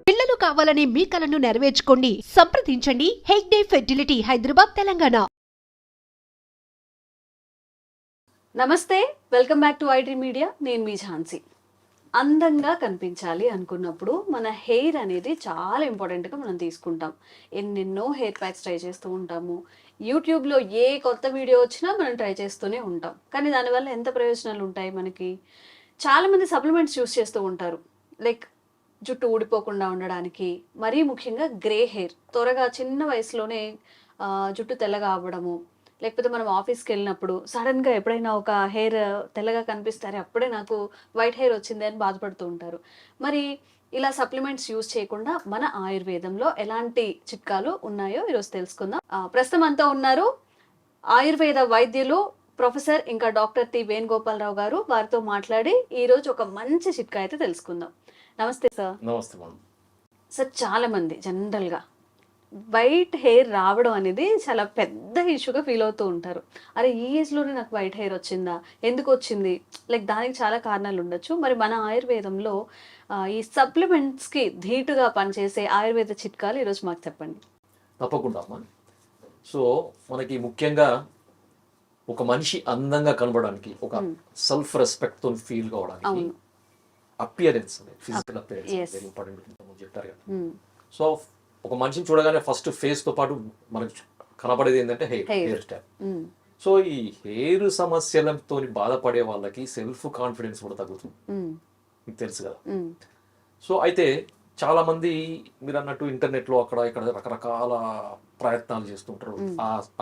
పిల్లలు కావాలనే మీ కలను నెరవేర్చుకోండి. సంప్రదించండి హెగ్డే ఫెర్టిలిటీ, హైదరాబాద్, తెలంగాణ. నమస్తే, welcome back to iDream media. నేను మీ ఝాన్సీ. అందంగా కనిపించాలి అనుకున్నప్పుడు మన హెయిర్ అనేది చాలా ఇంపార్టెంట్గా మనం తీసుకుంటాం. ఎన్నెన్నో హెయిర్ ప్యాక్స్ ట్రై చేస్తూ ఉంటాము. యూట్యూబ్లో ఏ కొత్త వీడియో వచ్చినా మనం ట్రై చేస్తూనే ఉంటాం. కానీ దానివల్ల ఎంత ప్రయోజనాలు ఉంటాయి మనకి? చాలామంది సప్లిమెంట్స్ యూస్ చేస్తూ ఉంటారు. లైక్ జుట్టు ఊడిపోకుండా ఉండడానికి, మరీ ముఖ్యంగా గ్రే హెయిర్, త్వరగా చిన్న వయసులోనే జుట్టు తెల్లగా అవ్వడము, లేకపోతే మనం ఆఫీస్కి వెళ్ళినప్పుడు సడన్గా ఎప్పుడైనా ఒక హెయిర్ తెల్లగా కనిపిస్తారే అప్పుడే నాకు వైట్ హెయిర్ వచ్చింది అని బాధపడుతూ ఉంటారు. మరి ఇలా సప్లిమెంట్స్ యూజ్ చేయకుండా మన ఆయుర్వేదంలో ఎలాంటి చిట్కాలు ఉన్నాయో ఈరోజు తెలుసుకుందాం. ప్రస్తుతం అంతా ఉన్నారు ఆయుర్వేద వైద్యులు ప్రొఫెసర్ ఇంకా డాక్టర్ టి వేణుగోపాలరావు గారు. వారితో మాట్లాడి ఈరోజు ఒక మంచి చిట్కా అయితే తెలుసుకుందాం. నమస్తే సార్. నమస్తే మేడం. సార్, చాలా మంది జనరల్గా వైట్ హెయిర్ రావడం అనేది చాలా పెద్ద ఇష్యూగా ఫీల్ అవుతూ ఉంటారు. అరే, ఈ ఏజ్లోనే నాకు వైట్ హెయిర్ వచ్చిందా, ఎందుకు వచ్చింది? లైక్ దానికి చాలా కారణాలు ఉండొచ్చు. మరి మన ఆయుర్వేదంలో ఈ సప్లిమెంట్స్కి ధీటుగా పనిచేసే ఆయుర్వేద చిట్కాలు ఈరోజు మాకు చెప్పండి. తప్పకుండా అమ్మా. సో మనకి ముఖ్యంగా ఒక మనిషి అందంగా కనబడడానికి, ఒక సెల్ఫ్ రెస్పెక్ట్తో ఫీల్ కావడానికి అపియరెన్స్ అనేది, ఫిజికల్ అపియరెన్స్ వెరీ ఇంపార్టెంట్ చెప్పారు కదా. సో ఒక మనిషిని చూడగానే ఫస్ట్ ఫేస్తో పాటు మనకు కనపడేది ఏంటంటే హెయిర్ స్టైల్. సో ఈ హెయిర్ సమస్యలతో బాధపడే వాళ్ళకి సెల్ఫ్ కాన్ఫిడెన్స్ కూడా తగ్గుతుంది, మీకు తెలుసు కదా. సో అయితే చాలా మంది మీరు అన్నట్టు ఇంటర్నెట్లో అక్కడ ఇక్కడ రకరకాల ప్రయత్నాలు చేస్తుంటారు.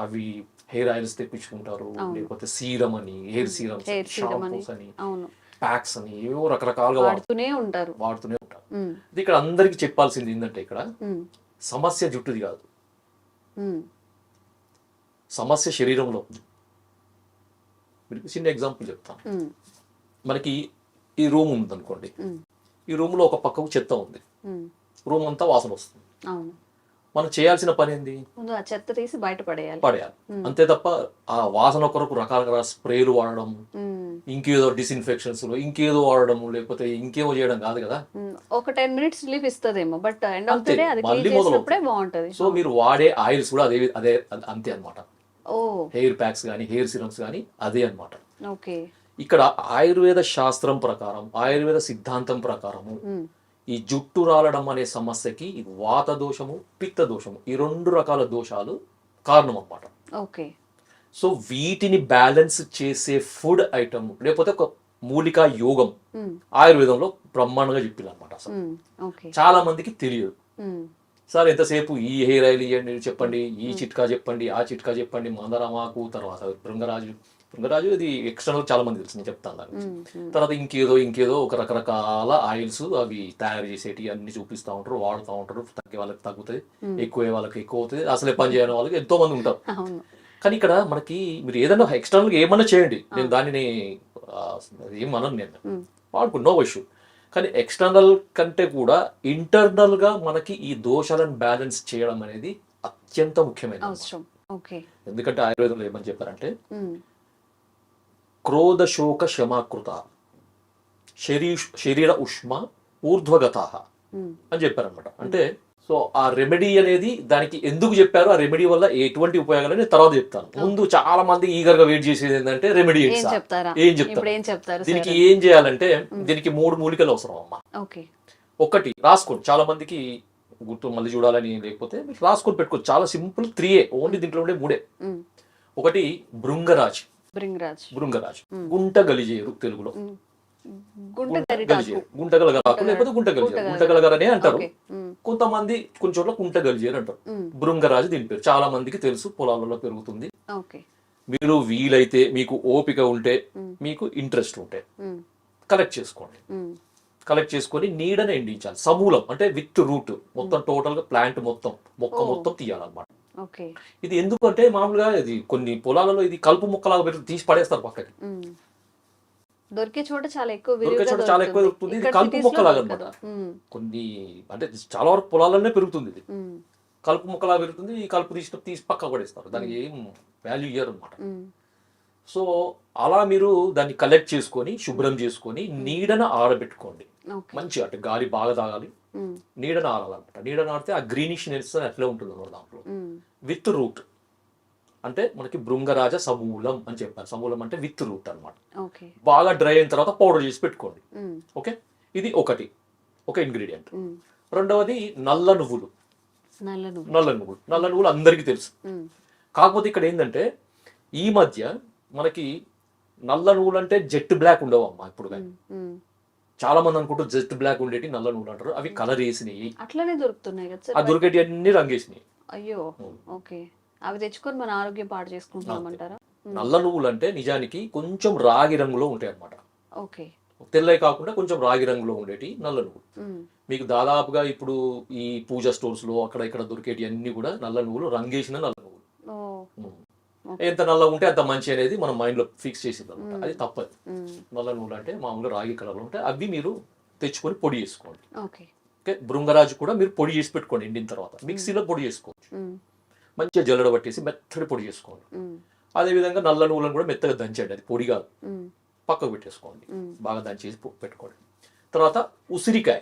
అవి హెయిర్ ఆయిల్స్ తెప్పించుకుంటారు, లేకపోతే సీరం అని, హెయిర్ సీరమ్స్, షాంపూస్ అని, ప్యాక్స్ అని, ఏవో రకరకాలుగా వాడుతూనే ఉంటారు. ఇది ఇక్కడ అందరికి చెప్పాల్సింది ఏంటంటే, ఇక్కడ సమస్య జుట్టుది కాదు, సమస్య శరీరంలో ఉంది. మీకు చిన్న ఎగ్జాంపుల్ చెప్తాను. మనకి ఈ రూమ్ ఉంది అనుకోండి, ఈ రూమ్ లో ఒక పక్కకు చెత్త ఉంది, రూమ్ అంతా వాసన వస్తుంది. మనం చేయాల్సిన పని ఏంది? ఆ చెత్త తీసి బయట పడేయాలి. అంతే తప్ప ఆ వాసన కొరకు రకరకాల స్ప్రేలు వాడడం, ఇంకేదో డిస్ఇన్ఫెక్షన్స్ ఇంకేదో వాడడం, లేకపోతే ఇంకేమో చేయడం కాదు కదా. ఒక 10 minutes రిలీఫ్ ఇస్తదేమో, but end of the day అది క్లీన్ చేసినప్పుడే బాగుంటది. సో మీరు వాడే ఆయిల్స్ కూడా అదే అంతే అన్నమాట. హెయిర్ ప్యాక్స్ కానీ, హెయిర్ సిరమ్స్ కానీ అదే అన్నమాట. ఓకే. ఇక్కడ ఆయుర్వేద శాస్త్రం ప్రకారం, ఆయుర్వేద సిద్ధాంతం ప్రకారము ఈ జుట్టు రాలడం అనే సమస్యకి వాత దోషము, పిత్త దోషము, ఈ 2 రకాల దోషాలు కారణం అన్నమాట. ఓకే. సో వీటిని బ్యాలెన్స్ చేసే ఫుడ్ ఐటమ్, లేకపోతే ఒక మూలికా యోగం ఆయుర్వేదంలో బ్రహ్మాండంగా చెప్పింది అనమాట. అసలు చాలా మందికి తెలియదు. సార్ ఎంతసేపు ఈ హెయిర్ ఆయిల్ ఇవ్వండి, చెప్పండి, ఈ చిట్కా చెప్పండి, ఆ చిట్కా చెప్పండి, మందారమాకు, తర్వాత భృంగరాజు ఇది ఎక్స్టర్నల్ చాలా మంది తెలుసు, నేను చెప్తాను దాని గురించి. తర్వాత ఇంకేదో ఒక రకరకాల ఆయిల్స్ అవి తయారు చేసేటి అన్ని చూపిస్తూ ఉంటారు, వాడుతూ ఉంటారు. తగ్గే వాళ్ళకి తగ్గుతుంది, ఎక్కువ వాళ్ళకి ఎక్కువ అవుతుంది, అసలే పని చేయని వాళ్ళకి ఎంతో మంది ఉంటారు. కానీ ఇక్కడ మనకి మీరు ఏదైనా ఎక్స్టర్నల్గా ఏమన్నా చేయండి, నేను దానిని ఏమనను, నేను వాడుకుని నో ఇష్యూ. కానీ ఎక్స్టర్నల్ కంటే కూడా ఇంటర్నల్గా మనకి ఈ దోషాలను బ్యాలెన్స్ చేయడం అనేది అత్యంత ముఖ్యమైన అవసరం. ఎందుకంటే ఆయుర్వేదంలో ఏమని చెప్పారంటే, క్రోధ శోక శమాకృత శరీర ఉష్మ ఊర్ధ్వగత అని చెప్పారనమాట. అంటే సో ఆ రెమెడీ అనేది దానికి ఎందుకు చెప్పారు, ఆ రెమెడీ వల్ల ఎటువంటి ఉపయోగాలు తర్వాత చెప్తాను. ముందు చాలా మంది ఈగర్ గా వెయిట్ చేసేది ఏంటంటే రెమెడీ ఏం చెప్తారు. దీనికి ఏం చేయాలంటే, దీనికి 3 మూలికలు అవసరం అమ్మా. ఒకటి రాసుకోండి, చాలా మందికి గుర్తు మళ్ళీ చూడాలని లేకపోతే రాసుకొని పెట్టుకోవచ్చు. చాలా సింపుల్, 3 ఓన్లీ, దీంట్లో ఉండే 3. ఒకటి భృంగరాజ్, గుంట గలిజేరు, తెలుగులో గుంటగలగరాకు లేకపోతే గుంటగలగరనే అంటారు. కొంతమంది కొన్ని చోట్ల గుంట గలిజేరు అంటారు. భృంగరాజు దీని పేరు, చాలా మందికి తెలుసు, పొలాలలో పెరుగుతుంది. మీరు వీలైతే, మీకు ఓపిక ఉంటే, మీకు ఇంట్రెస్ట్ ఉంటే కలెక్ట్ చేసుకోండి. కలెక్ట్ చేసుకొని నీడనే ఎండించాలి, సమూలం అంటే విత్ రూట్ మొత్తం, టోటల్ గా ప్లాంట్ మొత్తం, మొక్క మొత్తం తీయాలన్నమాట. ఇది ఎందుకంటే మామూలుగా ఇది కొన్ని పొలాలలో ఇది కలుపు మొక్కలాగా పెట్టి తీసి పడేస్తారు పక్కకి, దొరికే చోట చాలా ఎక్కువ దొరుకుతుంది. ఇది కలుపు మొక్కలాగా అనమాట. కొన్ని అంటే చాలా వరకు పొలాలనే పెరుగుతుంది, ఇది కలుపు మొక్కలాగా పెరుగుతుంది. ఈ కలుపు తీసి పక్కకు పడేస్తారు, దానికి ఏం వాల్యూ ఇయ్యరు అనమాట. సో అలా మీరు దాన్ని కలెక్ట్ చేసుకొని శుభ్రం చేసుకొని నీడన ఆరబెట్టుకోండి. ఓకే. మంచిగా అంటే గాలి బాగా తాగాలి, నీడన ఆరాలన్నమాట. నీడన ఆడితే ఆ గ్రీనిష్నెస్ అట్లే ఉంటుంది అన్నమాట దాంట్లో. విత్ రూట్ అంటే మనకి భృంగరాజ సమూలం అని చెప్పారు. సమూలం అంటే విత్ రూట్ అనమాట. ఓకే. బాగా డ్రై అయిన తర్వాత పౌడర్ చేసి పెట్టుకోండి. ఓకే, ఇది ఒక ఇంగ్రీడియంట్. రెండవది నల్ల నువ్వులు. నల్ల నువ్వులు అందరికీ తెలుసు. కాకపోతే ఇక్కడ ఏంటంటే ఈ మధ్య మనకి నల్ల నువ్వులు అంటే జెట్ బ్లాక్ ఉండవు అమ్మా ఇప్పుడు. కానీ చాలా మంది అనుకుంటూ జెట్ బ్లాక్ ఉండేటి నల్ల నువ్వులు అంటారు. అవి కలర్ వేసినాయి, అట్లనే దొరుకుతున్నాయి కదా సార్. ఆ దొరికేటి అన్ని రంగేసినాయి. అయ్యో, ఓకే. అవి తెచ్చుకొని మన ఆరోగ్యం పాడు చేసుకుంటామంటారా? నల్ల నువ్వులు అంటే నిజానికి కొంచెం రాగి రంగులో ఉంటాయి అన్నమాట. ఓకే. తెల్లవి కాకుండా కొంచెం రాగి రంగులో ఉండేటి నల్ల నువ్వులు. మీకు దాదాపుగా ఇప్పుడు ఈ పూజా స్టోర్స్ లో అక్కడ ఇక్కడ దొరికేటి అన్ని కూడా నల్ల నువ్వులు, రంగేసిన నల్ల నువ్వులు. ఎంత నల్ల ఉంటే అంత మంచి అనేది మనం మైండ్ లో ఫిక్స్ చేసింది అనమాట. అది తప్పదు. నల్ల నువ్వులు అంటే మామూలుగా రాగి కలర్ లో ఉంటాయి. అవి మీరు తెచ్చుకొని పొడి చేసుకోండి. ఓకే. భృంగరాజు కూడా మీరు పొడి చేసి పెట్టుకోండి. ఎండిన తర్వాత మిక్సీలో పొడి చేసుకోవచ్చు. మంచిగా జల్లడ పట్టేసి మెత్తడి పొడి చేసుకోండి. అదే విధంగా నల్ల నువ్వులను కూడా మెత్తగా దంచండి. అది పొడి కాదు, పక్కకు పెట్టేసుకోండి. బాగా దంచేసి పెట్టుకోండి. తర్వాత ఉసిరికాయ,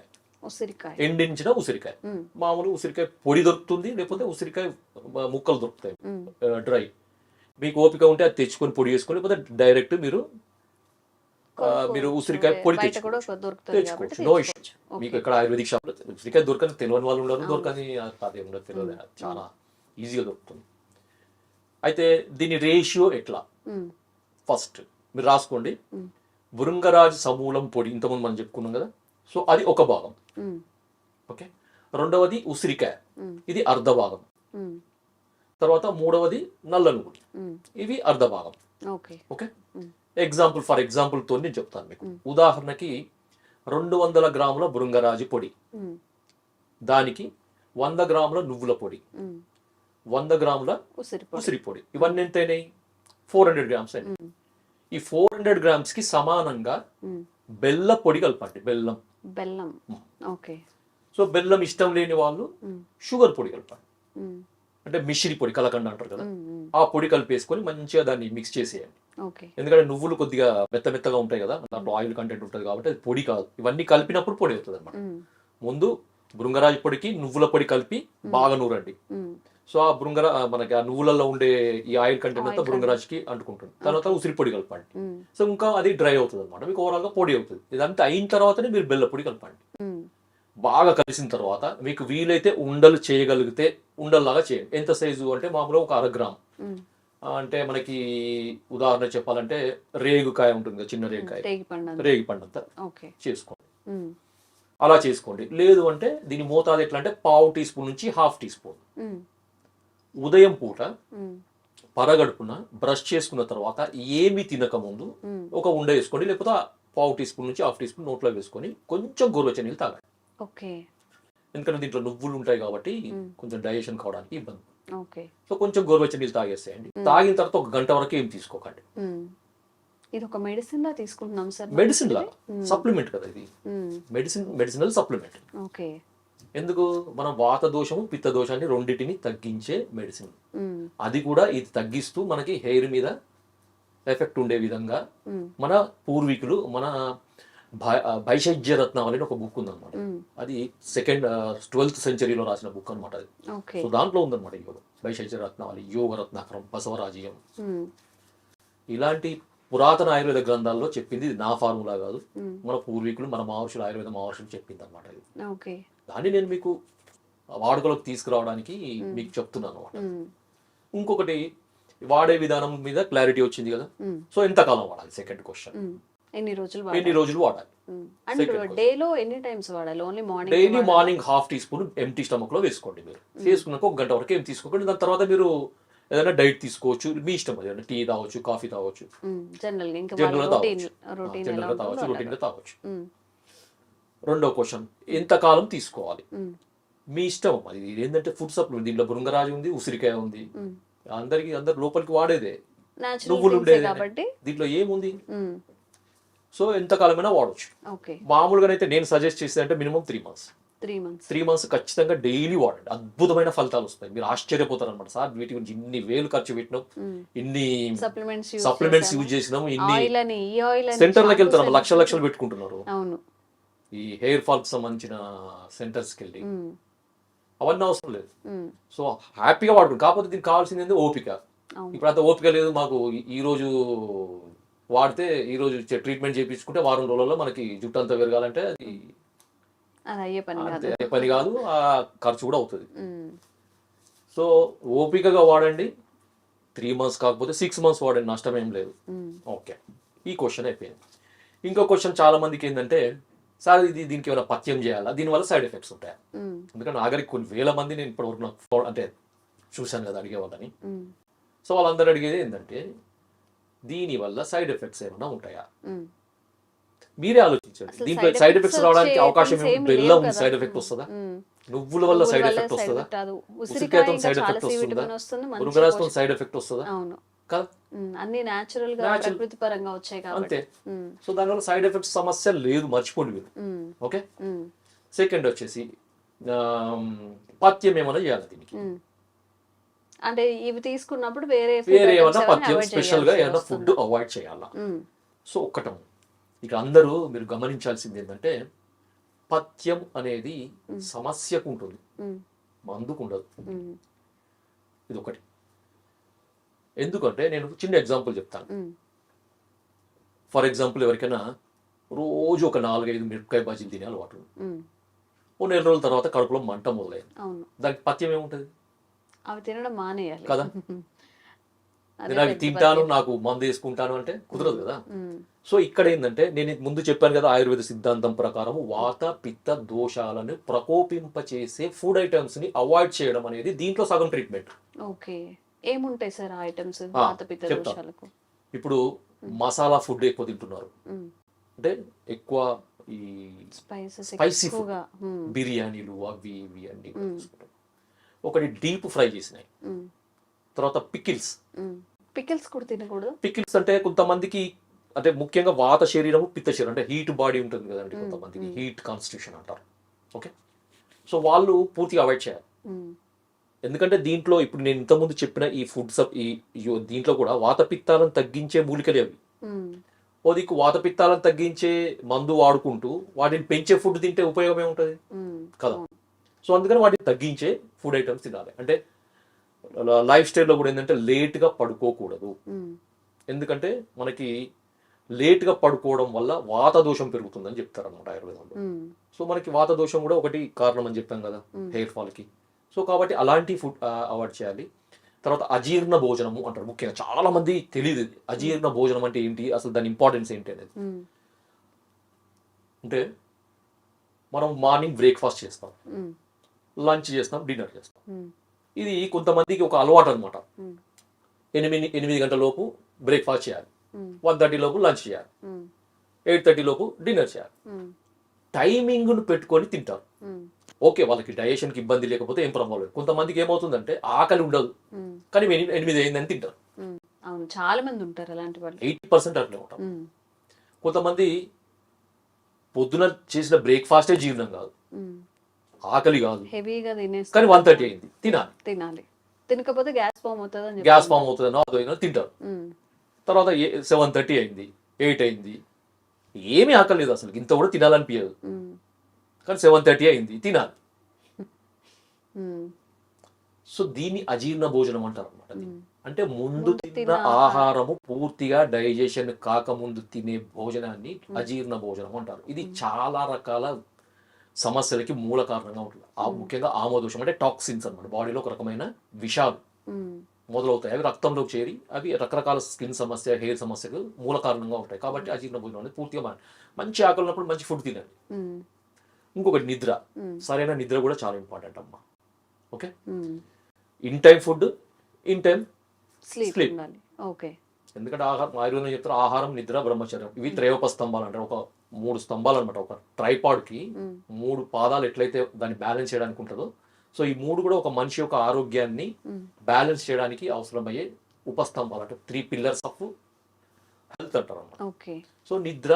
ఎండించిన ఉసిరికాయ. మామూలు ఉసిరికాయ పొడి దొరుకుతుంది, లేకపోతే ఉసిరికాయ ముక్కలు దొరుకుతాయి డ్రై. మీకు ఓపిక ఉంటే అది తెచ్చుకొని పొడి చేసుకొని, లేకపోతే డైరెక్ట్ మీరు ఉసిరికాయ పొడి తెచ్చుకోవచ్చు. No issue. మీకు ఇక్కడ ఆయుర్వేదిక్ షాప్ లో ఉసిరికాయ దొరకని తెలియని వాళ్ళు ఉండరు, దొరకని అదే ఉండదు, తెలియదు. చాలా ఈజీగా దొరుకుతుంది. అయితే దీని రేషియో ఎట్లా? ఫస్ట్ మీరు రాసుకోండి. భృంగరాజు సమూలం పొడి ఇంతకుముందు మనం చెప్పుకున్నాం కదా, సో అది ఒక భాగం. ఓకే. రెండవది ఉసిరికాయ, ఇది అర్ధ భాగం. తర్వాత మూడవది నల్ల నువ్వులు, ఇవి అర్ధ భాగం. ఓకే. ఫర్ ఎగ్జాంపుల్ తో నేను చెప్తాను మీకు. ఉదాహరణకి 200 గ్రాముల భృంగరాజు పొడి, దానికి 100 గ్రాముల నువ్వుల పొడి, 100 గ్రాముల ఉసిరి పొడి, ఇవన్నీ ఎంత అయినాయి? 400 గ్రామ్స్ అయినాయి. ఈ 400 గ్రామ్స్ కి సమానంగా బెల్ల పొడి కలపండి. బెల్లం. ఓకే. సో బెల్లం ఇష్టం లేని వాళ్ళు షుగర్ పొడి కలపండి. అంటే మిశ్రి పొడి, కలకండ అంటారు కదా, ఆ పొడి కలిపేసుకొని మంచిగా దాన్ని మిక్స్ చేసేయండి. ఎందుకంటే నువ్వులు కొద్దిగా మెత్తగా ఉంటాయి కదా, దాంట్లో ఆయిల్ కంటెంట్ ఉంటుంది కాబట్టి అది పొడి కాదు. ఇవన్నీ కలిపినప్పుడు పొడి అవుతుంది అనమాట. ముందు భృంగరాజు పొడికి నువ్వుల పొడి కలిపి బాగా నూరండి. సో ఆ మనకి ఆ నువ్వులలో ఉండే ఈ ఆయిల్ కంటెంట్ అంతా భృంగరాజుకి అంటుకుంటుంది. తర్వాత ఉసిరి పొడి కలపండి. సో ఇంకా అది డ్రై అవుతుంది అనమాట, మీకు ఓవరాల్ గా పొడి అవుతుంది. ఇదంతా అయిన తర్వాతనే మీరు బెల్ల పొడి కలపండి. బాగా కలిసిన తర్వాత మీకు వీలైతే ఉండలు చేయగలిగితే ఉండల్లాగా చేయండి. ఎంత సైజు అంటే మామూలుగా ఒక 1/2 గ్రామ్. అంటే మనకి ఉదాహరణ చెప్పాలంటే రేగుకాయ ఉంటుంది కదా, చిన్న రేగి పండంత చేసుకోండి. అలా చేసుకోండి. లేదు అంటే దీని మోతాదు ఎట్లా అంటే 1/2 టీ స్పూన్ నుంచి 1/2 టీ స్పూన్. ఉదయం పూట పరగడుపున బ్రష్ చేసుకున్న తర్వాత ఏమి తినక ముందు ఒక ఉండ వేసుకోండి, లేకపోతే 1/2 టీ స్పూన్ నుంచి 1/2 టీ స్పూన్ నోట్లో వేసుకొని కొంచెం గోరువెచ్చని నీళ్ళు తాగండి. ఎందుకంటే దీంట్లో నువ్వులు ఉంటాయి కాబట్టి కొంచెం డైజెషన్ కావడానికి ఇబ్బంది. సో కొంచెం గోరువెచ్చని నీళ్ళు తాగేసేయండి. తాగిన తర్వాత 1 గంట వరకు ఏం తీసుకోకండి. ఇది ఒక మెడిసిన్ లా తీసుకుంటున్నాం సార్. మెడిసిన్ లా సప్లిమెంట్ కదా ఇది. Medicinal supplement. ఎందుకు? మనం వాత దోషము పిత్త దోషాన్ని రెండింటిని తగ్గించే మెడిసిన్. అది కూడా ఇది తగ్గిస్తూ మనకి హెయిర్ మీద ఎఫెక్ట్ ఉండే విధంగా మన పూర్వీకులు, మన భైషజ్య రత్నావళి అని ఒక బుక్ ఉందన్నమాట. అది 12th సెంచరీలో రాసిన బుక్ అనమాట అది. సో దాంట్లో ఉందన్నమాట యోగం, భైషజ్య రత్నావళి, యోగ రత్నాకరం, బసవరాజీయం, ఇలాంటి పురాతన ఆయుర్వేద గ్రంథాల్లో చెప్పింది. ఇది నా ఫార్ములా కాదు, మన పూర్వీకులు, మన మహర్షులు, ఆయుర్వేద మహర్షులు చెప్పింది అనమాట ఇది. దాన్ని నేను మీకు వాడుకలోకి తీసుకురావడానికి మీకు చెప్తున్నాను అనమాట. ఇంకొకటి, వాడే విధానం మీద క్లారిటీ వచ్చింది కదా. సో ఎంతకాలం వాడాలి? Second question. ఎన్ని రోజులు వాడాలి? Daily morning 1/2 teaspoon empty stomach లో వేసుకోండి. మీరు వేసుకున్నాక 1 గంట వరకు ఏం తీసుకోకండి. దాని తర్వాత మీరు ఏదైనా డైట్ తీసుకోవచ్చు, మీ ఇష్టం. అది టీ తాగొచ్చు, కాఫీ తాగొచ్చు, జనరల్ గా తాగొచ్చు, రొటీన్ గా తాగొచ్చు. రెండో క్వశ్చన్, ఎంతకాలం తీసుకోవాలి? మీ ఇష్టం. అది ఏంటంటే ఫుడ్ సప్లిమెంట్. దీంట్లో భృంగరాజు ఉంది, ఉసిరికాయ ఉంది, అందరు లోపలికి వాడేదే, నువ్వులు ఉండేది, దీంట్లో ఏముంది. సో ఎంతకాలమైనా వాడచ్చు. మామూలుగా అయితే నేను సజెస్ట్ చేసేది అంటే మినిమం 3 months. 3 months ఖచ్చితంగా డైలీ వాడండి, అద్భుతమైన ఫలితాలు వస్తాయి. మీరు ఆశ్చర్యపోతారు అనమాట. సార్ వీటి గురించి ఇన్ని వేలు ఖర్చు పెట్టినాం, ఇన్ని సప్లిమెంట్స్ యూజ్ చేసినాం, ఇన్ని సెంటర్లకు వెళ్తారు, లక్షలు పెట్టుకుంటున్నారు ఈ హెయిర్ ఫాల్ కి సంబంధించిన సెంటర్స్కి వెళ్ళి. అవన్నీ అవసరం లేదు. సో హ్యాపీగా వాడుకుంటారు. కాకపోతే దీనికి కావాల్సింది ఏంది ఓపిక. ఇప్పుడు అంత ఓపిక లేదు మాకు. ఈ రోజు వాడితే ఈ రోజు ట్రీట్మెంట్ చేయించుకుంటే వారం రోజుల్లో మనకి జుట్టు అంతా పెరగాలంటే అది అయ్యే పని కాదు, ఆ ఖర్చు కూడా అవుతుంది. సో ఓపికగా వాడండి. 3 months కాకపోతే 6 months వాడండి, నష్టం ఏం లేదు. ఓకే, ఈ క్వశ్చన్ అయిపోయింది. ఇంకో క్వశ్చన్ చాలా మందికి ఏంటంటే, సార్ దీనికి ఏమైనా పథ్యం చేయాలా, దీనివల్ల సైడ్ ఎఫెక్ట్స్ ఉంటాయి? ఎందుకంటే నాగరికి కొన్ని వేల మంది నేను ఇప్పటివరకు నాకు అంటే చూశాను కదా అడిగేవాళ్ళని. సో వాళ్ళందరూ అడిగేది ఏంటంటే, దీనివల్ల సైడ్ ఎఫెక్ట్స్ ఏమైనా ఉంటాయా? మీరే ఆలోచించండి. దీంట్లో సైడ్ ఎఫెక్ట్స్ రావడానికి అవకాశం ఏమి? బెల్లం సైడ్ ఎఫెక్ట్ వస్తుందా? నువ్వుల వల్ల సైడ్ ఎఫెక్ట్ వస్తుందా? ఉసిరికాయతో సైడ్ ఎఫెక్ట్ వస్తుందా? మురుగరాజుతో సైడ్ ఎఫెక్ట్ వస్తుందా? కదా, అన్ని నేచురల్ గా ప్రకృతి పరంగా వచ్చాయి కాబట్టి అంతే. సో దానివల్ల సైడ్ ఎఫెక్ట్స్ సమస్య లేదు, మర్చిపోండి మీరు. ఓకే, సెకండ్ వచ్చేసి పథ్యం ఏమైనా చేయాలి దీనికి. అంటే ఇవి తీసుకున్నప్పుడు వేరే ఏమైనా పథ్యం స్పెషల్ గా ఏమైనా ఫుడ్ అవాయిడ్ చేయాలా? సో ఒక్కటం ఇక అందరూ మీరు గమనించాల్సింది ఏంటంటే, పథ్యం అనేది సమస్యకు ఉంటుంది, మందుకు ఉండదు. ఇది ఒకటి. ఎందుకంటే నేను చిన్న ఎగ్జాంపుల్ చెప్తాను. ఫర్ ఎగ్జాంపుల్, ఎవరికైనా రోజు ఒక 4-5 మిరపకాయ బజ్జీలు తినే అలవాటు, ఓ నెల రోజుల తర్వాత కడుపులో మంట మొదలైంది, దానికి పథ్యం ఏముంటుంది? అవి తినడం మానేయాలి కదా. నేను అవి తింటాను, నాకు మందు వేసుకుంటాను అంటే కుదరదు కదా. సో ఇక్కడ ఏంటంటే, నేను ముందు చెప్పాను కదా, ఆయుర్వేద సిద్ధాంతం ప్రకారం వాత పిత్త దోషాలను ప్రకోపింపచేసే ఫుడ్ ఐటమ్స్ ని అవాయిడ్ చేయడం అనేది దీంట్లో సగం ట్రీట్మెంట్. ఓకే, ఏముంటాయి సార్ ఆ ఐటమ్స్ వాత పిత్త దోషాలకు? ఇప్పుడు మసాలా ఫుడ్ ఎక్కువ తింటున్నారు, అంటే ఎక్కువ ఈ స్పైసీ ఫుడ్, బిర్యానీలు అవి ఇవి అన్ని. ఒకటి డీప్ ఫ్రై చేసినాయి, తర్వాత పికిల్స్ కూడా తినకూడదు. పికిల్స్ అంటే కొంతమందికి, అంటే ముఖ్యంగా వాత శరీరము పిత్త శరీరం, అంటే హీట్ బాడీ ఉంటుంది కదండి, కొంతమందికి హీట్ కాన్స్టిట్యూషన్ అంటారు. ఓకే, సో వాళ్ళు పూర్తిగా అవాయిడ్ చేయాలి. ఎందుకంటే దీంట్లో ఇప్పుడు నేను ఇంతకుముందు చెప్పిన ఈ ఫుడ్స్ దీంట్లో కూడా వాత పిత్తాలను తగ్గించే మూలికలే అవి. ఓ దిక్కు వాత పిత్తాలను తగ్గించే మందు వాడుకుంటూ వాటిని పెంచే ఫుడ్ తింటే ఉపయోగం ఏముంటుంది కదా. సో అందుకని వాటిని తగ్గించే ఫుడ్ ఐటమ్స్ తినాలి. అంటే లైఫ్ స్టైల్లో కూడా ఏంటంటే లేట్గా పడుకోకూడదు. ఎందుకంటే మనకి లేట్గా పడుకోవడం వల్ల వాత దోషం పెరుగుతుందని చెప్తారు అన్నమాట ఆయుర్వేదంలో. సో మనకి వాత దోషం కూడా ఒకటి కారణం అని చెప్పాం కదా హెయిర్ ఫాల్కి. సో కాబట్టి అలాంటి ఫుడ్ అవాయిడ్ చేయాలి. తర్వాత అజీర్ణ భోజనము అంటారు, ముఖ్యంగా చాలా మంది తెలియదు అజీర్ణ భోజనం అంటే ఏంటి, అసలు దాని ఇంపార్టెన్స్ ఏంటి అనేది. అంటే మనం మార్నింగ్ బ్రేక్ఫాస్ట్ చేస్తాం, లంచ్ చేస్తాం, డిన్నర్ చేస్తాం. ఇది కొంతమందికి ఒక అలవాటు అనమాట. 8 గంటల లోపు బ్రేక్ఫాస్ట్ చేయాలి, 1:30 లోపు లంచ్ చేయాలి, 8:30 లోపు డిన్నర్ చేయాలి. టైమింగ్ను పెట్టుకొని తింటారు. ఓకే, వాళ్ళకి డైజెషన్కి ఇబ్బంది లేకపోతే ఏం ప్రాబ్లం లేదు. కొంతమందికి ఏమవుతుందంటే ఆకలి ఉండదు, కానీ 8 అయిందని తింటారు. చాలా మంది ఉంటారు అలాంటి వాళ్ళు, 80% అట్లే ఉంటారు. కొంతమంది పొద్దున చేసిన బ్రేక్ఫాస్టే జీర్ణం కాదు, ఆకలి కాదు, హెవీగా తినేస్తారు, కానీ 1:30 అయింది, తినాలి. తినకపోతే గ్యాస్ ఫామ్ అవుతుంది, తింటారు. తర్వాత 7:30 అయింది, 8 అయింది, ఏమీ ఆకలి లేదు అసలు, ఇంత కూడా తినాలనిపించదు, కానీ 7:30 అయింది, తినాలి. సో దీన్ని అజీర్ణ భోజనం అంటారు అనమాట. అంటే ముందు తిన్న ఆహారము పూర్తిగా డైజెషన్ కాకముందు తినే భోజనాన్ని అజీర్ణ భోజనం అంటారు. ఇది చాలా రకాల సమస్యలకి మూల కారణంగా ఉంటుంది. ముఖ్యంగా ఆమోదోషం అంటే టాక్సిన్స్ అనమాట, బాడీలో ఒక రకమైన విషాలు మొదలవుతాయి. అవి రక్తంలోకి చేరి అవి రకరకాల స్కిన్ సమస్య, హెయిర్ సమస్యకు మూల కారణంగా ఉంటాయి. కాబట్టి అజీర్ణ భోజనం అనేది పూర్తిగా మంచి ఆకలి ఉన్నప్పుడు మంచి ఫుడ్ తినండి. ఇంకొకటి నిద్ర, సరైన నిద్ర కూడా చాలా ఇంపార్టెంట్ అమ్మా. Okay, in time food, in time sleep. ఎందుకంటే ఆయుర్వేదం చెప్తారు ఆహారం, నిద్ర, బ్రహ్మచర్యం, ఇవి త్రయోప స్తంభాలు అంటారు. ఒక 3 స్తంభాలు అనమాట. ఒక ట్రైపాడ్కి 3 పాదాలు ఎట్లయితే దాన్ని బ్యాలెన్స్ చేయడానికి ఉంటుందో, సో ఈ 3 కూడా ఒక మనిషి యొక్క ఆరోగ్యాన్ని బ్యాలెన్స్ చేయడానికి అవసరమయ్యే ఉపస్తంభాలు, అంటే 3 pillars ఆఫ్ హెల్త్ అంటారు అన్నమాట. సో నిద్ర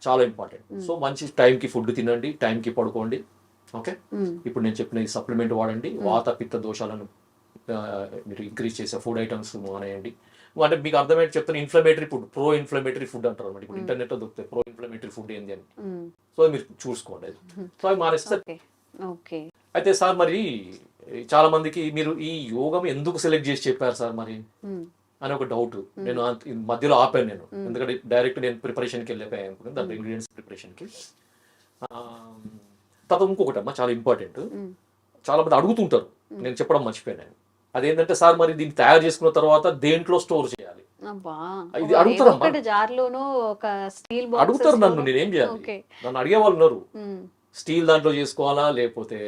చాలా ఇంపార్టెంట్. సో మంచి టైంకి ఫుడ్ తినండి, టైంకి పడుకోండి. ఓకే, ఇప్పుడు నేను చెప్పిన ఈ సప్లిమెంట్ వాడండి. వాత పిత్త దోషాలను మీరు ఇంక్రీజ్ చేసే ఫుడ్ ఐటమ్స్ మానేయండి. అంటే మీకు అర్థమయ్యేది చెప్తాను, inflammatory food, pro inflammatory food అంటారు అనమాట. ఇప్పుడు ఇంటర్నెట్లో దొరుకుతాయి ప్రో ఇన్ఫ్లమేటరీ ఫుడ్ ఏంది అని. సో అది మీరు చూసుకోండి. సో అవి మానేస్తే. అయితే సార్ మరి చాలా మందికి మీరు ఈ యోగం ఎందుకు సెలెక్ట్ చేసి చెప్పారు సార్ మరి అని ఒక డౌట్. నేను మధ్యలో ఆపాను నేను, ఎందుకంటే డైరెక్ట్ నేను ప్రిపరేషన్కి వెళ్ళిపోయాను దాంట్లో ఇంగ్రీడియంట్స్ ప్రిపరేషన్కి. తర్వాత ఇంకొకటి అమ్మా చాలా ఇంపార్టెంట్, చాలా మంది అడుగుతుంటారు, నేను చెప్పడం మర్చిపోయాను. అదేంటంటే సార్ మరి దీన్ని తయారు చేసుకున్న తర్వాత దేంట్లో స్టోర్ చేయాలి ఇది అడుగుతారమ్మా. అడుగుతారు నన్ను, నేనేం చేయాలి, నన్ను అడిగే వాళ్ళు ఉన్నారు. స్టీల్ దాంట్లో చేసుకోవాలా, లేకపోతే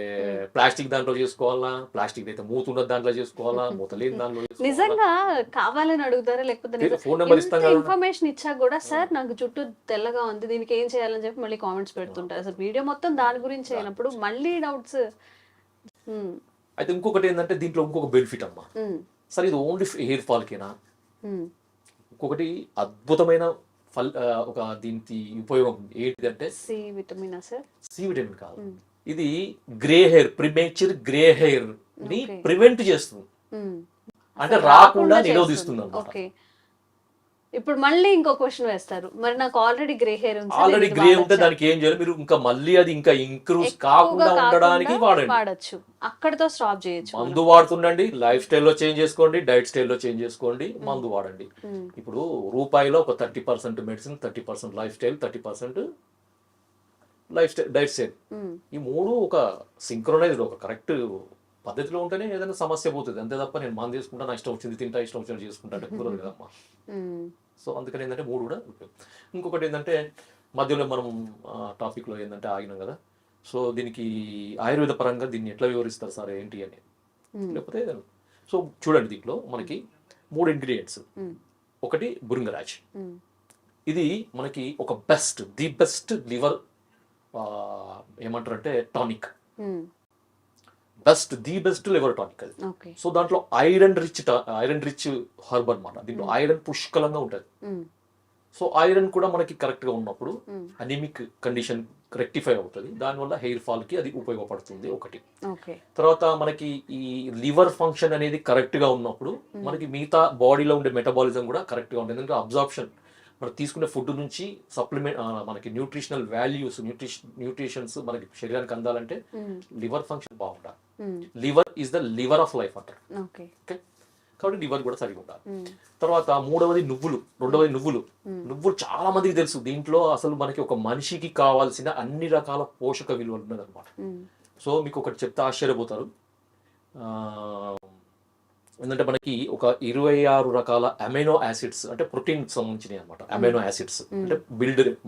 ప్లాస్టిక్ దాంట్లో చేసుకోవాలా, ప్లాస్టిక్ అయితే మూత ఉన్న దాంట్లో చేసుకోవాలా, మూత లేని దాంట్లో నిజంగా కావాలని అడుగుతారా, లేకపోతే ఫోన్ నెంబర్ ఇస్తాం కదా, ఇన్ఫర్మేషన్ ఇచ్చా కూడా సార్ నాకు చుట్టూ తెల్లగా ఉంది దీనికి ఏం చేయాలని చెప్పి మళ్ళీ కామెంట్స్ పెడుతుంటారు. అసలు వీడియో మొత్తం దాని గురించి అయినప్పుడు మళ్ళీ డౌట్స్. అయితే ఇంకొకటి ఏంటంటే దీంట్లో ఇంకొక బెనిఫిట్ అమ్మా. సరే ఇది ఓన్లీ హెయిర్ ఫాల్ కేనా? ఇంకొకటి అద్భుతమైన ఒక దీనికి ఉపయోగం ఏంటిదంటే సి విటమిన్. సి విటమిన్ కాదు, ఇది grey hair, premature grey hair ని ప్రివెంట్ చేస్తుంది, అంటే రాకుండా నిరోధిస్తుంది అన్నమాట. ఇప్పుడు మళ్ళీ ఇంకో క్వశ్చన్ వేస్తారు, మరి నాకు ఆల్రెడీ గ్రే హెయిర్ ఉంది, ఆల్రెడీ గ్రే ఉంటే దానికి ఏం చేయాలి, మీరు ఇంకా మళ్ళీ అది ఇంకా ఇంక్రూజ్ కాకుండా ఉండడానికి వాడచ్చు, అక్కడతో స్టాప్ చేయొచ్చు. మందు వాడుతుండండి, లైఫ్ స్టైల్లో చేంజ్ చేసుకోండి, డైట్ స్టైల్లో చేంజ్ చేసుకోండి, మందు వాడండి. ఇప్పుడు రూపాయిలో ఒక 30% medicine, 30% life style, 30% diet style, ఈ మూడు ఒక సింక్రోనైజ్డ్ ఒక కరెక్ట్ పద్ధతిలో ఉంటేనే ఏదైనా సమస్య పోతుంది. అంతే తప్ప నేను మంది తీసుకుంటా, నా ఇష్టం వచ్చింది తింటా, ఇష్టం వచ్చినట్టు చేసుకుంటా అంటే కుదరదు కదమ్మా. సో అందుకని ఏంటంటే మూడు కూడా ఉపయోగం. ఇంకొకటి ఏంటంటే మధ్యలో మనం టాపిక్లో ఏంటంటే ఆగినాం కదా, సో దీనికి ఆయుర్వేద పరంగా దీన్ని ఎట్లా వివరిస్తారు సార్ ఏంటి అని, లేకపోతే సో చూడండి దీంట్లో మనకి 3 ఇంగ్రీడియంట్స్. ఒకటి భృంగరాజ్, ఇది మనకి ఒక ది బెస్ట్ లివర్ ఏమంటారంటే tonic, the best liver tonic అది. సో దాంట్లో ఐరన్ రిచ్ హర్బ్ అనమాట. దీంట్లో ఐరన్ పుష్కలంగా ఉంటుంది. సో ఐరన్ కూడా మనకి కరెక్ట్ గా ఉన్నప్పుడు అనిమిక్ కండిషన్ రెక్టిఫై అవుతుంది, దానివల్ల హెయిర్ ఫాల్ కి అది ఉపయోగపడుతుంది ఒకటి. తర్వాత మనకి ఈ లివర్ ఫంక్షన్ అనేది కరెక్ట్ గా ఉన్నప్పుడు మనకి మిగతా బాడీలో ఉండే మెటబాలిజం కూడా కరెక్ట్ గా ఉంటుంది. ఎందుకంటే అబ్జార్ప్షన్ మనం తీసుకునే ఫుడ్ నుంచి సప్లిమెంట్ మనకి న్యూట్రిషనల్ వాల్యూస్ న్యూట్రిషన్స్ మనకి శరీరానికి అందాలంటే లివర్ ఫంక్షన్ బాగుండాలి. Liver is the liver of life అంటారు. ఓకే, కాబట్టి లివర్ కూడా సరిగా ఉండాలి. తర్వాత రెండవది నువ్వులు చాలా మందికి తెలుసు. దీంట్లో అసలు మనకి ఒక మనిషికి కావాల్సిన అన్ని రకాల పోషక విలువలు ఉన్నది అనమాట. సో మీకు ఒకటి చెప్తే ఆశ్చర్యపోతారు, ఎందుకంటే మనకి ఒక 26 రకాల అమైనో యాసిడ్స్ అంటే ప్రోటీన్ సంబంధించినవి అనమాట. అమైనో యాసిడ్స్ అంటే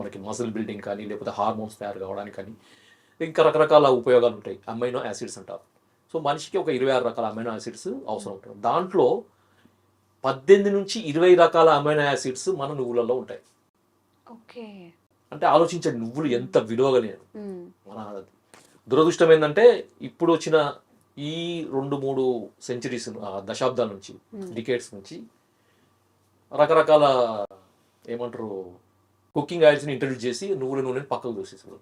మనకి మసిల్ బిల్డింగ్ కానీ, లేకపోతే హార్మోన్స్ తయారు కావడానికి కానీ, ఇంకా రకరకాల ఉపయోగాలు ఉంటాయి. అమైనో యాసిడ్స్ అంటారు. సో మనిషికి ఒక 26 రకాల అమైనో యాసిడ్స్ అవసరం ఉంటుంది. దాంట్లో 18 నుంచి 20 రకాల అమైనో యాసిడ్స్ మన నువ్వులలో ఉంటాయి. అంటే ఆలోచించండి, నువ్వులు ఎంత విలువగలేదు. మన దురదృష్టం ఏంటంటే ఇప్పుడు వచ్చిన ఈ 2-3 సెంచరీస్ దశాబ్దాల నుంచి, డికేట్స్ నుంచి రకరకాల ఏమంటారు కుకింగ్ ఆయిల్స్ని ఇంట్రడ్యూస్ చేసి నువ్వుల నూనెని పక్కకు దూసేసారు.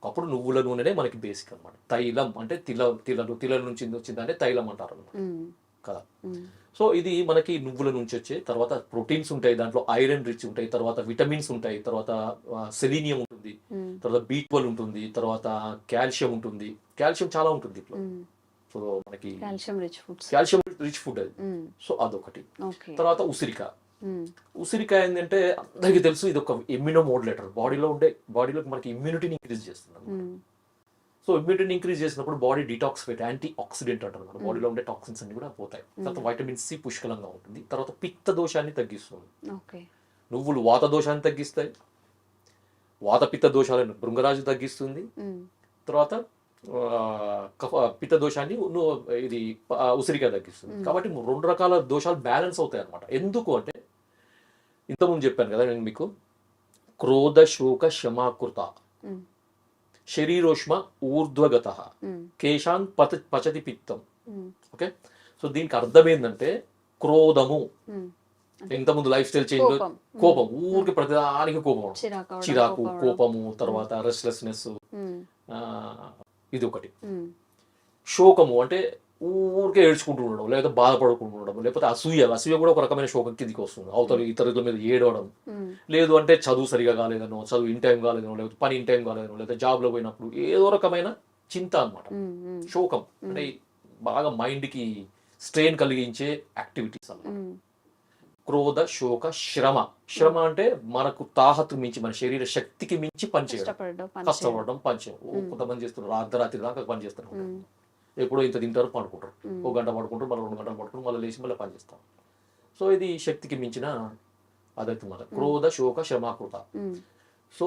అప్పుడు నువ్వుల నూనెనే మనకి బేసిక్ అనమాట. తైలం అంటే తిల నుంచి వచ్చిందంటే తైలం అంటారు అనమాట కదా. సో ఇది మనకి నువ్వుల నుంచి వచ్చే, తర్వాత ప్రోటీన్స్ ఉంటాయి, దాంట్లో ఐరన్ రిచ్ ఉంటాయి, తర్వాత విటమిన్స్ ఉంటాయి, తర్వాత సెలీనియం ఉంటుంది, తర్వాత B12 ఉంటుంది, తర్వాత కాల్షియం ఉంటుంది. కాల్షియం చాలా ఉంటుంది ఇట్లా. సో మనకి కాల్షియం రిచ్ ఫుడ్ అది. సో అదొకటి. తర్వాత ఉసిరికాయ ఏంటంటే అందరికీ తెలుసు, ఇది ఒక ఇమ్యూనో మోడ్యులేటర్. బాడీలో మనకి ఇమ్యూనిటీని ఇంక్రీజ్ చేస్తుంది. సో ఇమ్యూనిటీని ఇంక్రీజ్ చేసినప్పుడు బాడీ డిటాక్సిఫైట్, యాంటీ ఆక్సిడెంట్ అంటారు మన బాడీలో ఉండే టాక్సిన్స్ అన్ని కూడా పోతాయి. తర్వాత వైటమిన్ C పుష్కలంగా ఉంటుంది. తర్వాత పిత్త దోషాన్ని తగ్గిస్తుంది. నువ్వులు వాత దోషాన్ని తగ్గిస్తాయి, వాత పిత్త దోషాలను భృంగరాజు తగ్గిస్తుంది. తర్వాత పిత్త దోషాన్ని ఇది ఉసిరికాయ తగ్గిస్తుంది. కాబట్టి 2 రకాల దోషాలు బ్యాలెన్స్ అవుతాయి అనమాట. ఎందుకు అంటే ఇంతకుముందు చెప్పాను కదా నేను మీకు, క్రోధ శోక శమాకృత శరీరోష్మ ఊర్ధ్వగత కేశాన్ పచతి పిత్తం. ఓకే, సో దీనికి అర్థం ఏంటంటే క్రోధము, ఇంతకుముందు లైఫ్ స్టైల్ చేంజ్, కోపం, ఊరికి ప్రతిదానికి కోపం, చిరాకు, కోపము, తర్వాత రెస్ట్లెస్నెస్, ఇది ఒకటి. శోకము అంటే ఊరికే ఏడ్చుకుంటూ ఉండడం, లేకపోతే బాధపడుకుంటూ ఉండడం, లేకపోతే అసూయ కూడా ఒక రకమైన శోకం కిందికి వస్తుంది. అవతల ఇతరుల మీద ఏడవడం, లేదు అంటే చదువు సరిగా కాలేదనో, చదువు ఇన్ టైం కాలేదనో, లేకపోతే పని ఇన్ టైం కాలేదనో, లేకపోతే జాబ్లో పోయినప్పుడు ఏదో రకమైన చింత అనమాట. శోకం అంటే బాగా మైండ్కి స్ట్రెయిన్ కలిగించే యాక్టివిటీస్ అన్నమాట. క్రోధ, శోక, శ్రమ అంటే మనకు తాహతు మించి, మన శరీర శక్తికి మించి పనిచేయడం, కష్టపడడం, పనిచేయడం. కొంతమంది చేస్తున్నారు అర్ధరాత్రి దాకా పని చేస్తున్నారు. ఎప్పుడో ఇంత తింటారు, పడుకుంటారు, 1 గంట పడుకుంటారు, మళ్ళీ 2 గంటలు పడుకుంటారు, మళ్ళీ లేచి మళ్ళీ పని చేస్తారు. సో ఇది శక్తికి మించిన అదైతే మన క్రోధ, శోక, శ్రమ, కృత. సో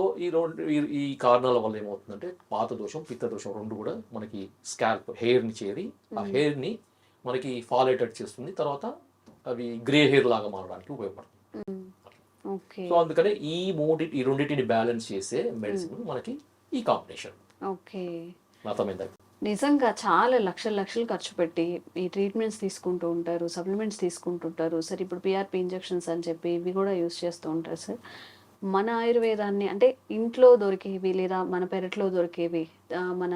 ఈ కారణాల వల్ల ఏమవుతుందంటే వాత దోషం, పిత్త దోషం రెండు కూడా మనకి స్కాల్ప్ హెయిర్ని చేరి ఆ హెయిర్ని మనకి ఫాల్ అయ్యేటట్టు చేస్తుంది. తర్వాత అవి గ్రే హెయిర్ లాగా మారడానికి ఉపయోగపడుతుంది. సో అందుకనే ఈ రెండింటిని బ్యాలెన్స్ చేసే మెడిసిన్ మనకి ఈ కాంబినేషన్. అర్థమైందా? నిజంగా చాలా లక్షలు ఖర్చు పెట్టి ఈ ట్రీట్మెంట్స్ తీసుకుంటూ ఉంటారు, సప్లిమెంట్స్ తీసుకుంటుంటారు సార్. ఇప్పుడు పిఆర్పి ఇంజెక్షన్స్ అని చెప్పి ఇవి కూడా యూస్ చేస్తూ ఉంటారు సార్. మన ఆయుర్వేదాన్ని అంటే ఇంట్లో దొరికేవి లేదా మన పెరట్లో దొరికేవి, మన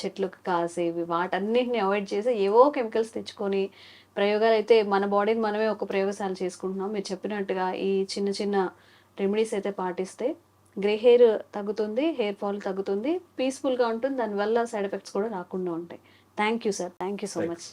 చెట్లకు కాసేవి, వాటన్నిటిని అవాయిడ్ చేసి ఏవో కెమికల్స్ తెచ్చుకొని ప్రయోగాలు అయితే మన బాడీని మనమే ఒక ప్రయోగశాల చేసుకుంటున్నాం. మీరు చెప్పినట్టుగా ఈ చిన్న చిన్న రెమెడీస్ అయితే పాటిస్తే గ్రే హెయిర్ తగ్గుతుంది, హెయిర్ ఫాల్ తగ్గుతుంది, పీస్ఫుల్గా ఉంటుంది, దానివల్ల సైడ్ ఎఫెక్ట్స్ కూడా రాకుండా ఉంటాయి. Thank you sir, thank you so much.